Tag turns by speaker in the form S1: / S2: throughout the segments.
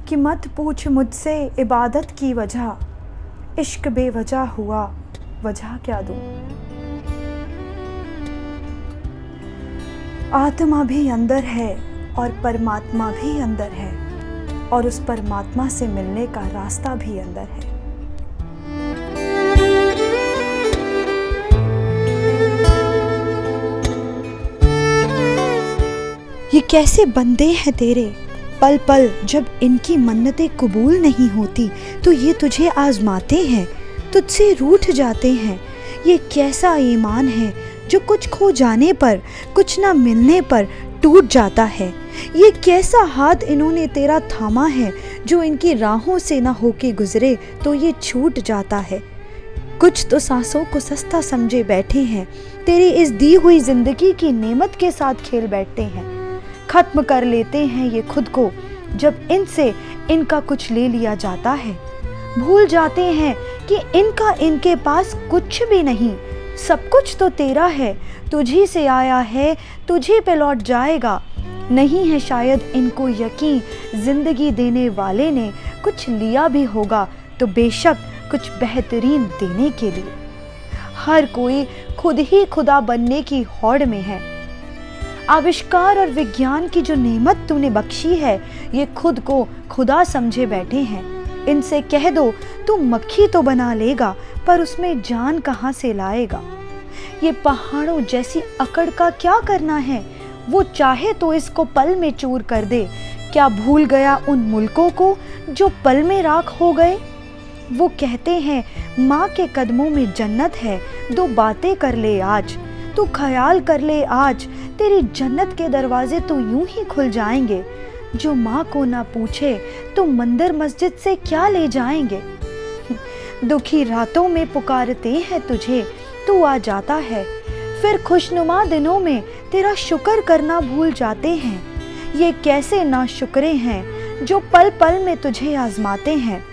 S1: कि मत पूछ मुझसे इबादत की वजह, इश्क बेवजह हुआ वजह क्या दूँ। आत्मा भी अंदर है और परमात्मा भी अंदर है, और उस परमात्मा से मिलने का रास्ता भी अंदर है। ये कैसे बंदे हैं तेरे, पल पल जब इनकी मन्नतें कबूल नहीं होती तो ये तुझे आजमाते हैं, तुझसे रूठ जाते हैं। ये कैसा ईमान है जो कुछ खो जाने पर, कुछ ना मिलने पर टूट जाता है। ये कैसा हाथ इन्होंने तेरा थामा है जो इनकी राहों से ना होके गुजरे तो ये छूट जाता है। कुछ तो सांसों को सस्ता समझे बैठे हैं, तेरी इस दी हुई जिंदगी की नेमत के साथ खेल बैठते हैं। खत्म कर लेते हैं ये खुद को जब इनसे इनका कुछ ले लिया जाता है। भूल जाते हैं कि इनका इनके पास कुछ भी नहीं, सब कुछ तो तेरा है, तुझी से आया है, तुझी पे लौट जाएगा। नहीं है शायद इनको यकीन जिंदगी देने वाले ने कुछ लिया भी होगा तो बेशक कुछ बेहतरीन देने के लिए। हर कोई खुद ही खुदा बनने की होड़ में है। आविष्कार और विज्ञान की जो नेमत तूने बख्शी है, ये खुद को खुदा समझे बैठे हैं। इनसे कह दो तू मक्खी तो बना लेगा पर उसमें जान कहाँ से लाएगा। ये पहाड़ों जैसी अकड़ का क्या करना है, वो चाहे तो इसको पल में चूर कर दे। क्या भूल गया उन मुल्कों को जो पल में राख हो गए। वो कहते हैं माँ के कदमों में जन्नत है, दो बातें कर ले आज, तू ख्याल कर ले आज, तेरी जन्नत के दरवाजे तो यूं ही खुल जाएंगे। जो माँ को ना पूछे तो मंदिर मस्जिद से क्या ले जाएंगे। दुखी रातों में पुकारते हैं तुझे, तू आ जाता है, फिर खुशनुमा दिनों में तेरा शुक्र करना भूल जाते हैं। ये कैसे नाशुक्रे हैं जो पल पल में तुझे आजमाते हैं।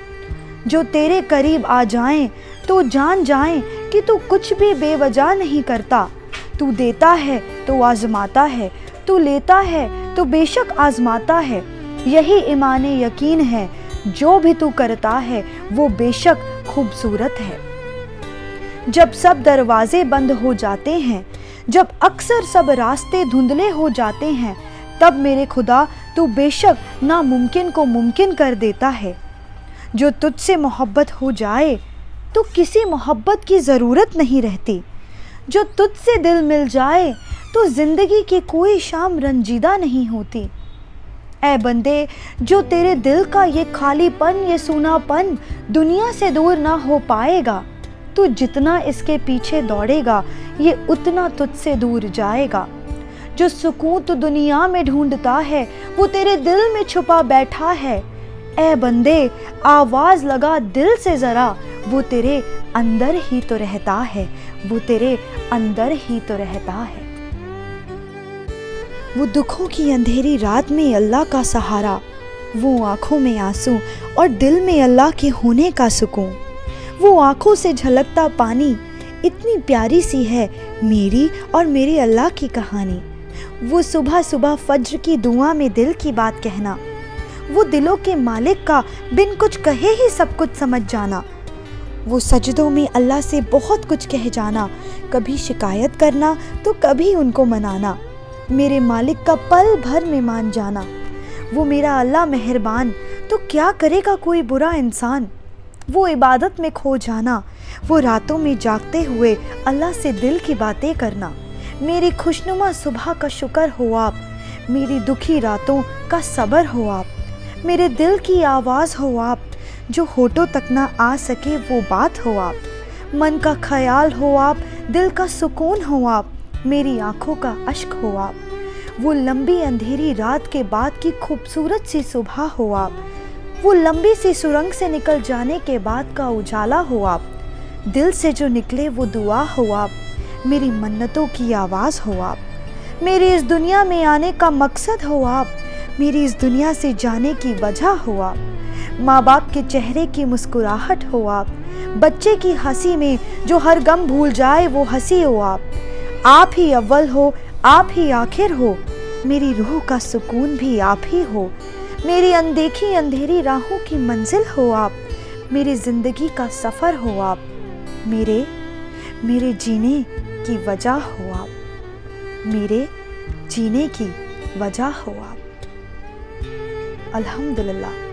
S1: जो तेरे करीब आ जाएं तो जान जाएं कि तू कुछ भी बेवजह नहीं करता। तू देता है तो आजमाता है, तू लेता है तो बेशक आजमाता है। यही ईमाने यकीन है, जो भी तू करता है वो बेशक खूबसूरत है। जब सब दरवाजे बंद हो जाते हैं, जब अक्सर सब रास्ते धुंधले हो जाते हैं, तब मेरे खुदा तू बेशक नामुमकिन को मुमकिन कर देता है। जो तुझसे मोहब्बत हो जाए तो किसी मोहब्बत की ज़रूरत नहीं रहती। जो तुझसे दिल मिल जाए तो ज़िंदगी की कोई शाम रंजीदा नहीं होती। ऐ बंदे, जो तेरे दिल का ये खालीपन, ये सूनापन दुनिया से दूर ना हो पाएगा, तू जितना इसके पीछे दौड़ेगा ये उतना तुझसे दूर जाएगा। जो सुकून तू दुनिया में ढूंढता है वो तेरे दिल में छुपा बैठा है। ऐ बंदे, आवाज़ लगा दिल से ज़रा, वो तेरे अंदर ही तो रहता है, वो तेरे अंदर ही तो रहता है। वो दुखों की अंधेरी रात में अल्लाह का सहारा, वो आँखों में आंसू और दिल में अल्लाह के होने का सुकून। वो आँखों से झलकता पानी, इतनी प्यारी सी है मेरी और मेरे अल्लाह की कहानी। वो सुबह सुबह फज्र की दुआ में दिल की बात कहना, वो दिलों के मालिक का बिन कुछ कहे ही सब कुछ समझ जाना। वो सजदों में अल्लाह से बहुत कुछ कह जाना, कभी शिकायत करना तो कभी उनको मनाना। मेरे मालिक का पल भर में मान जाना। वो मेरा अल्लाह मेहरबान, तो क्या करेगा कोई बुरा इंसान। वो इबादत में खो जाना, वो रातों में जागते हुए अल्लाह से दिल की बातें करना। मेरी खुशनुमा सुबह का शुक्र हो आप, मेरी दुखी रातों का सब्र हो आप। मेरे दिल की आवाज़ हो आप, जो होठों तक ना आ सके वो बात हो आप। मन का ख्याल हो आप, दिल का सुकून हो आप, मेरी आँखों का अश्क हो आप। वो लंबी अंधेरी रात के बाद की खूबसूरत सी सुबह हो आप। वो लंबी सी सुरंग से निकल जाने के बाद का उजाला हो आप। दिल से जो निकले वो दुआ हो आप, मेरी मन्नतों की आवाज़ हो आप। मेरी इस दुनिया में आने का मकसद हो आप, मेरी इस दुनिया से जाने की वजह हो आप। माँ बाप के चेहरे की मुस्कुराहट हो आप, बच्चे की हंसी में जो हर गम भूल जाए वो हंसी हो आप ही अव्वल हो, आप ही आखिर हो, मेरी रूह का सुकून भी आप ही हो। मेरी अनदेखी अंधेरी राहों की मंजिल हो आप, मेरी जिंदगी का सफर हो आप, मेरे जीने की वजह हो आप, मेरे जीने की वजह हो आप। अल्हम्दुलिल्लाह।